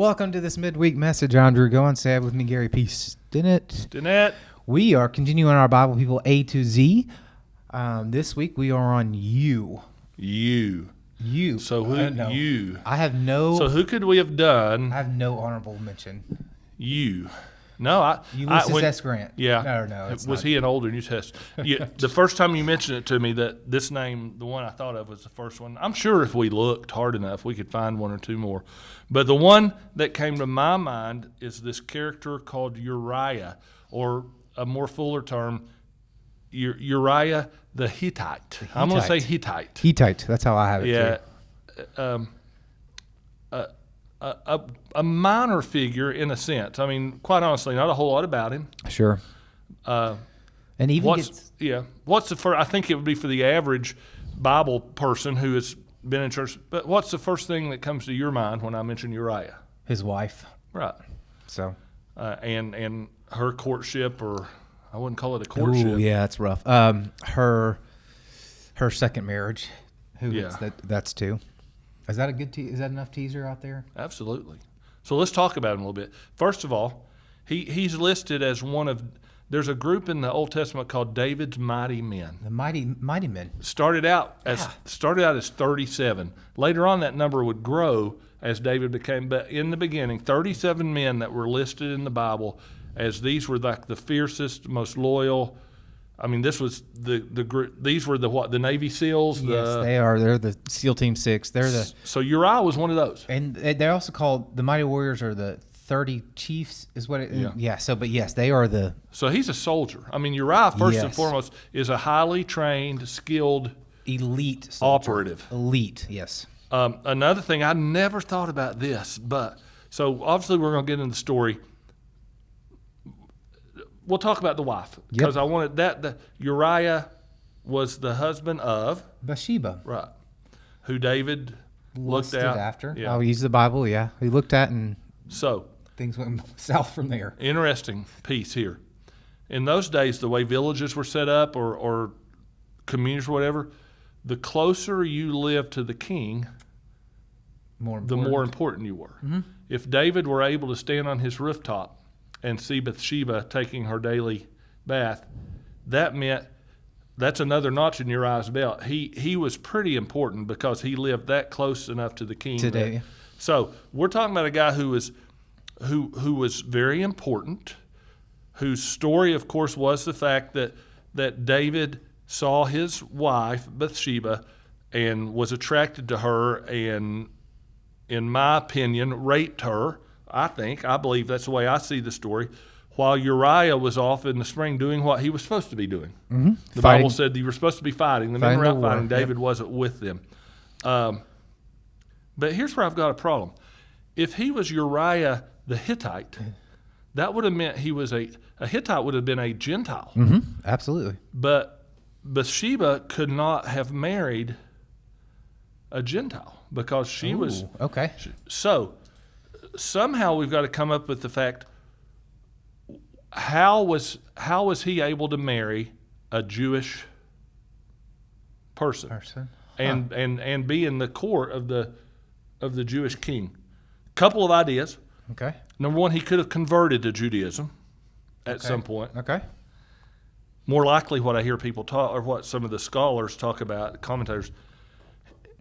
Welcome to this midweek message. I'm Drew Goins. Say it with me, Gary P. Stinnett. We are continuing our Bible People A to Z. This week we are on you. You. So who? You. I have no. So who could we have done? I have no honorable mention. You. No, Ulysses S. Grant. Yeah. No. Was he an older New Testament? Yeah. The first time you mentioned it to me, that this name, the one I thought of, was the first one. I'm sure if we looked hard enough, we could find one or two more. But the one that came to my mind is this character called Uriah, or a more fuller term, Uriah the Hittite. I'm going to say Hittite. Hittite. That's how I have it. Yeah. A minor figure in a sense. I mean, quite honestly, not a whole lot about him. Sure. And even what's the first? I think it would be for the average Bible person who has been in church. But what's the first thing that comes to your mind when I mention Uriah? His wife. Right. So. And her courtship, or I wouldn't call it a courtship. Ooh, yeah, that's rough. Her second marriage. That's two. Is that a good? Is that enough teaser out there? Absolutely. So let's talk about him a little bit. First of all, he's listed as one of. There's a group in the Old Testament called David's mighty men. The mighty men. Started out as 37. Later on, that number would grow as David became. But in the beginning, 37 men that were listed in the Bible as these were like the fiercest, most loyal. I mean, this was the group. These were the Navy SEALs. Yes, they are. They're the SEAL Team 6. So Uriah was one of those. And they're also called the Mighty Warriors, or the 30 Chiefs, is what it. Yeah. So, but yes, they are the. So he's a soldier. I mean, Uriah first and foremost is a highly trained, skilled, elite soldier. Operative. Elite. Yes. Another thing, I never thought about this, but so obviously we're going to get into the story. We'll talk about the wife, because I wanted that. Uriah was the husband of Bathsheba, right? Who David looked at after. Yeah. Oh, he used the Bible. Yeah, he looked at, and so things went south from there. Interesting piece here. In those days, the way villages were set up, or communities or whatever, the closer you lived to the king, the more important you were. Mm-hmm. If David were able to stand on his rooftop and see Bathsheba taking her daily bath, that meant that's another notch in Uriah's belt. He was pretty important because he lived that close enough to the king. Today. So we're talking about a guy who was very important, whose story, of course, was the fact that David saw his wife, Bathsheba, and was attracted to her, and, in my opinion, raped her. I believe that's the way I see the story, while Uriah was off in the spring doing what he was supposed to be doing. Mm-hmm. The Bible said you were supposed to be fighting. The men were out fighting. David wasn't with them. But here's where I've got a problem. If he was Uriah the Hittite, that would have meant he was a Hittite would have been a Gentile. Mm-hmm. Absolutely. But Bathsheba could not have married a Gentile because she was. Okay. So somehow we've got to come up with the fact, how was he able to marry a Jewish person? And be in the court of the Jewish king? Couple of ideas. Okay. Number one, he could have converted to Judaism at some point. Okay. More likely, what I hear people talk, or what some of the scholars talk about, commentators,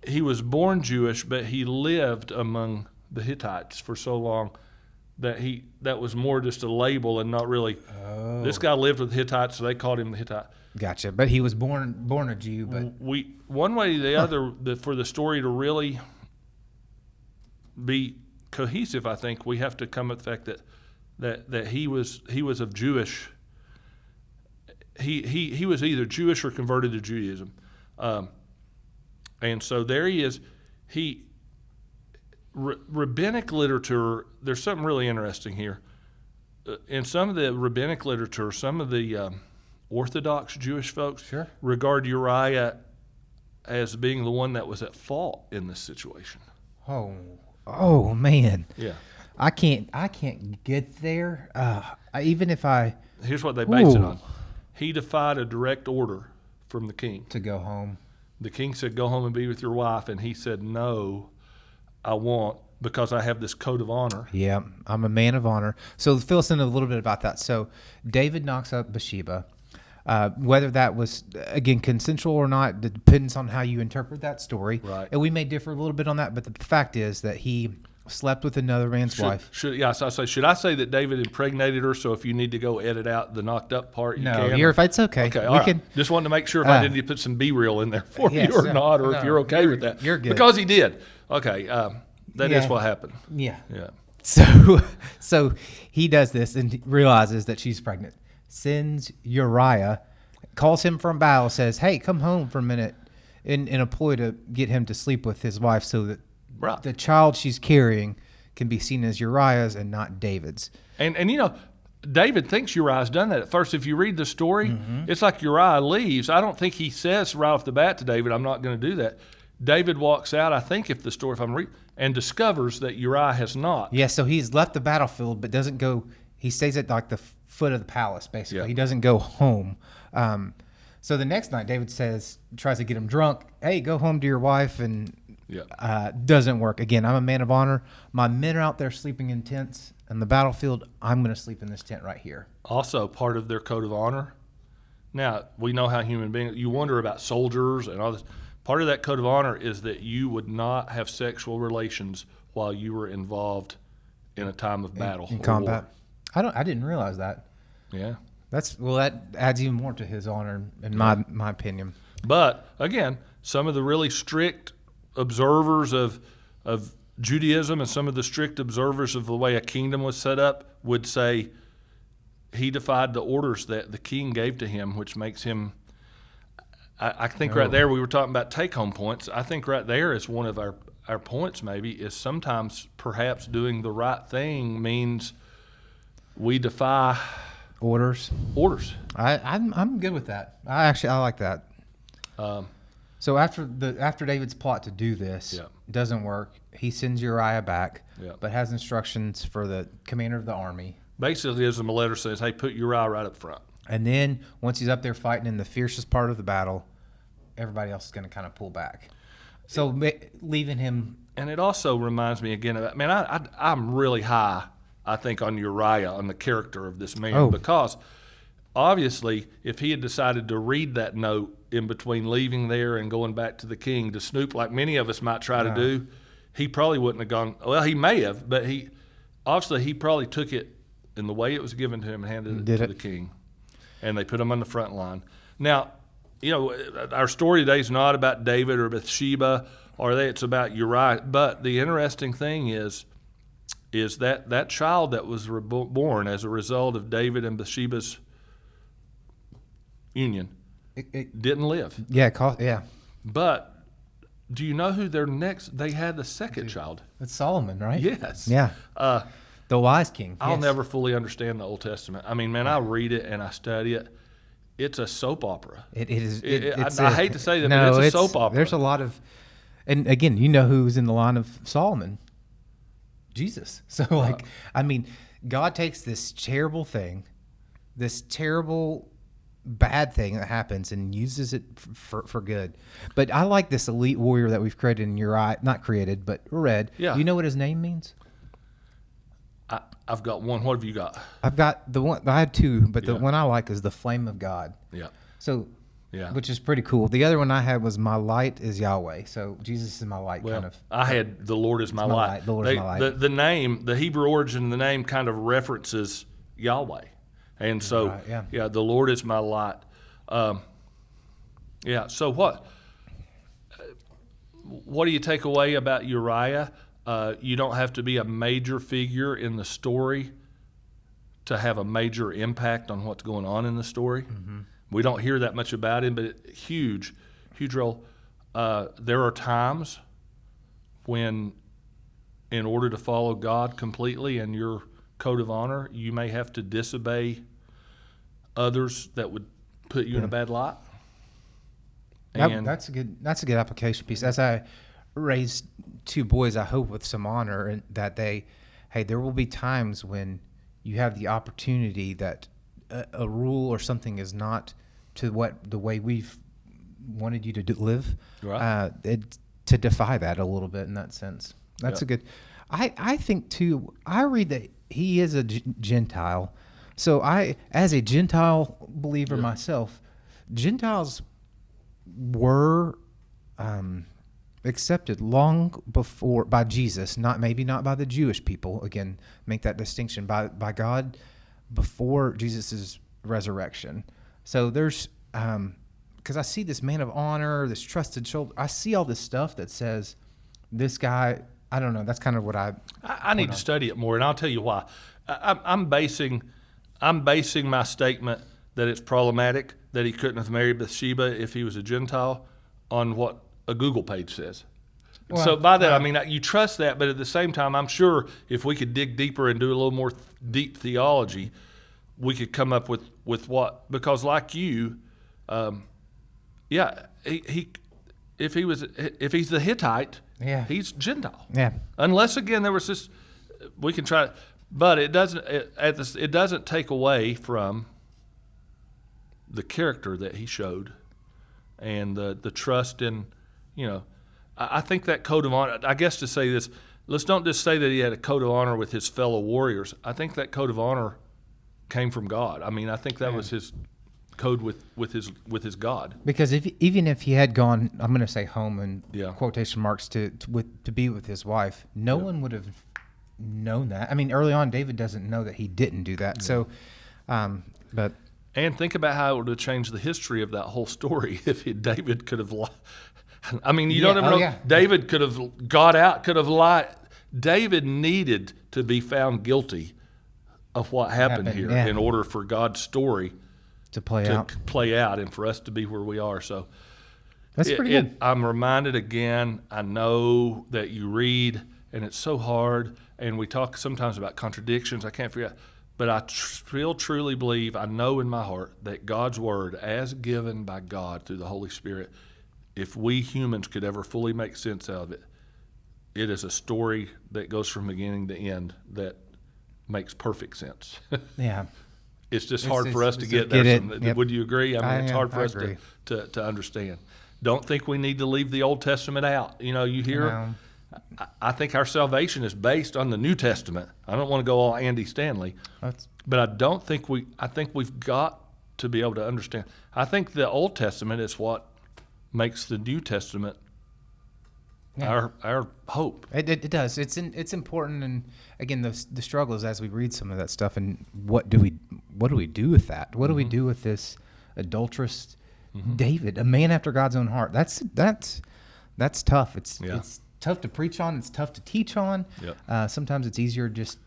he was born Jewish, but he lived among the Hittites for so long that was more just a label and not really. Oh. This guy lived with the Hittites, so they called him the Hittite. Gotcha. But he was born a Jew. But one way or the other, for the story to really be cohesive, I think we have to come at the fact that he was of Jewish. He was either Jewish or converted to Judaism, and so there he is. Rabbinic literature, there's something really interesting here. In some of the rabbinic literature, some of the Orthodox Jewish folks regard Uriah as being the one that was at fault in this situation. Oh man. Yeah. I can't get there. Even if I. Here's what they base it on. He defied a direct order from the king to go home. The king said, "Go home and be with your wife," and he said, "No, I want because I have this code of honor. Yeah, I'm a man of honor. So fill us in a little bit about that. So David knocks up Bathsheba. Whether that was, again, consensual or not, depends on how you interpret that story. Right. And we may differ a little bit on that, but the fact is that he slept with another man's wife. Should I say that David impregnated her? So if you need to go edit out the knocked up part, you can. No, it's okay. Okay, all right. Just wanted to make sure if I didn't put some B-reel in there for you or not, or if you're okay with that. You're good. Because he did. Okay, that is what happened. Yeah. Yeah. So he does this and realizes that she's pregnant. Sends Uriah, calls him from battle, says, "Hey, come home for a minute," in a ploy to get him to sleep with his wife so that the child she's carrying can be seen as Uriah's and not David's. And David thinks Uriah's done that. At first, if you read the story, it's like Uriah leaves. I don't think he says right off the bat to David, "I'm not going to do that." David walks out, I think if I'm reading, and discovers that Uriah has not. Yeah, so he's left the battlefield but doesn't go. He stays at like the foot of the palace, basically. Yeah. He doesn't go home. So the next night, David tries to get him drunk. "Hey, go home to your wife," and doesn't work. Again, I'm a man of honor. My men are out there sleeping in tents on the battlefield. I'm going to sleep in this tent right here. Also, part of their code of honor. Now, we know how human beings, you wonder about soldiers and all this. Part of that code of honor is that you would not have sexual relations while you were involved in a time of battle. In combat. War. I didn't realize that. Yeah. That adds even more to his honor, in my opinion. But again, some of the really strict observers of Judaism and some of the strict observers of the way a kingdom was set up would say he defied the orders that the king gave to him, which makes him. I think right there we were talking about take-home points. I think right there is one of our points. Maybe is sometimes perhaps doing the right thing means we defy orders. I'm good with that. I like that. So after David's plot to do this doesn't work, he sends Uriah back, but has instructions for the commander of the army. Basically, as the letter says, "Hey, put Uriah right up front." And then once he's up there fighting in the fiercest part of the battle, everybody else is going to kind of pull back. So leaving him. And it also reminds me again about, man, I'm really high, I think, on Uriah, on the character of this man, because obviously if he had decided to read that note in between leaving there and going back to the king to snoop like many of us might try to do, he probably wouldn't have gone, well, he may have, but he probably took it in the way it was given to him and handed it to the king. And they put him on the front line. Now, our story today is not about David or Bathsheba, it's about Uriah. But the interesting thing is that child that was born as a result of David and Bathsheba's union didn't live. Yeah. But do you know who they had the second child? It's Solomon, right? Yes. Yeah. The wise king. I'll never fully understand the Old Testament. I mean, man, I read it and I study it. It's a soap opera. It is. I hate to say that, but it's a soap opera. There's a lot of, and again, who's in the line of Solomon? Jesus. So, God takes this terrible thing, this terrible bad thing that happens, and uses it for good. But I like this elite warrior that we've created in Uriah, not created, but read. Yeah. You know what his name means? I've got one. What have you got? I've got the one. I had two, but the one I like is the flame of God. Yeah. So, which is pretty cool. The other one I had was my light is Yahweh. So Jesus is my light, kind of. I had the Lord is my light. The Lord is my light. The name, the Hebrew origin of the name, kind of references Yahweh, and so the Lord is my light. So what do you take away about Uriah? You don't have to be a major figure in the story to have a major impact on what's going on in the story. Mm-hmm. We don't hear that much about him, but huge role. There are times when, in order to follow God completely and your code of honor, you may have to disobey others that would put you in a bad light. And that's a good application piece. As I raised two boys, I hope with some honor, and that there will be times when you have the opportunity that a rule or something is not to the way we've wanted you to live, right. To defy that a little bit in that sense. That's a good. I think too, I read that he is a Gentile. So as a Gentile believer myself, Gentiles were accepted long before by Jesus, maybe not by the Jewish people. Again, make that distinction by God before Jesus' resurrection. So there's because I see this man of honor, this trusted shoulder. I see all this stuff that says this guy. I don't know. That's kind of what I need to study it more, and I'll tell you why. I'm basing my statement that it's problematic that he couldn't have married Bathsheba if he was a Gentile on what a Google page says. Well, so by that, I mean, you trust that, but at the same time, I'm sure if we could dig deeper and do a little more deep theology, we could come up with what, because like you, if he's the Hittite, he's Gentile. Yeah. Unless again there was this, we can try, but it doesn't take away from the character that he showed, and the trust in, I think that code of honor. I guess to say this, let's don't just say that he had a code of honor with his fellow warriors. I think that code of honor came from God. I mean, I think that was his code with his God. Because even if he had gone, I'm going to say home in quotation marks to be with his wife, no one would have known that. I mean, early on, David doesn't know that he didn't do that. Yeah. So, but. And think about how it would have changed the history of that whole story if David could have lied. I mean, you don't even know. Yeah. David could have got out, could have lied. David needed to be found guilty of what happened here in order for God's story to play out and for us to be where we are. So that's pretty good. I'm reminded again, I know that you read, and it's so hard, and we talk sometimes about contradictions. I can't forget. But I still truly believe, I know in my heart, that God's word, as given by God through the Holy Spirit, if we humans could ever fully make sense of it, it is a story that goes from beginning to end that makes perfect sense. Yeah. It's just hard for us to get there. Yep. Would you agree? I mean, it's hard for us to understand. Don't think we need to leave the Old Testament out. You hear... No. I think our salvation is based on the New Testament. I don't want to go all Andy Stanley, but I think we've got to be able to understand. I think the Old Testament is what makes the New Testament our hope. It does. It's important, and again, the struggles as we read some of that stuff, and what do we do with that? What do we do with this adulterous David, a man after God's own heart? That's tough. It's tough to preach on. It's tough to teach on. Yep. Sometimes it's easier just.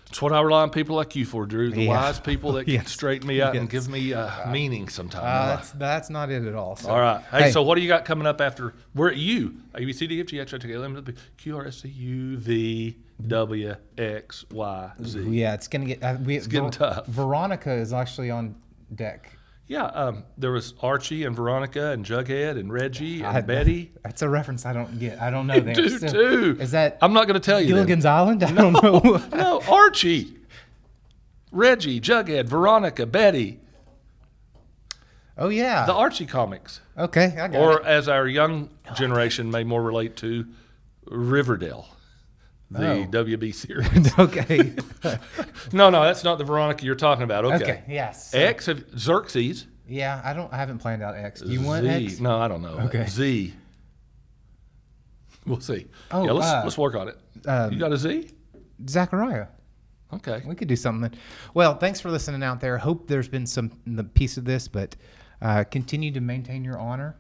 It's what I rely on people like you for, Drew. The wise people that can straighten me out and give me meaning sometimes. That's not it at all. So. All right. Hey, so what do you got coming up after? We're at U. A, B, C, D, F, G, H, I, J, K, L, M, N, Q, R, S, T, U, V, W, X, Y, Z. Yeah, it's going to get. It's getting tough. Veronica is actually on deck. Yeah, there was Archie and Veronica and Jughead and Reggie and Betty. That's a reference I don't get. I don't know. You do too. Is that? I'm not going to tell you. Gilligan's Island? I don't know. No, Archie, Reggie, Jughead, Veronica, Betty. Oh yeah, the Archie comics. Okay, I got it. Or as our young generation may more relate to, Riverdale. The WB series. Okay. No, that's not the Veronica you're talking about. Okay. Yes. X of Xerxes. Yeah, I haven't planned out X. Do you want X? No, I don't know. Okay. Z. We'll see. Oh, yeah, let's work on it. You got a Z? Zachariah. Okay. We could do something. Well, thanks for listening out there. Hope there's been the piece of this, but continue to maintain your honor.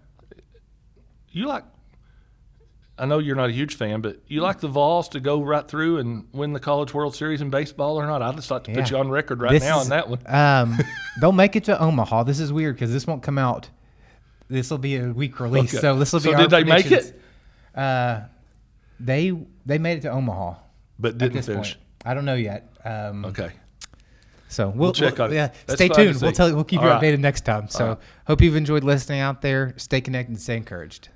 I know you're not a huge fan, but you like the Vols to go right through and win the College World Series in baseball or not? I'd just like to put you on record now on that one. They'll make it to Omaha. This is weird because this won't come out. This will be a week release, so this will be. So did they make it? They made it to Omaha, but didn't finish. Point. I don't know yet. Okay. So we'll check on it. Yeah, stay tuned. We'll keep you updated next time. So hope you've enjoyed listening out there. Stay connected and stay encouraged.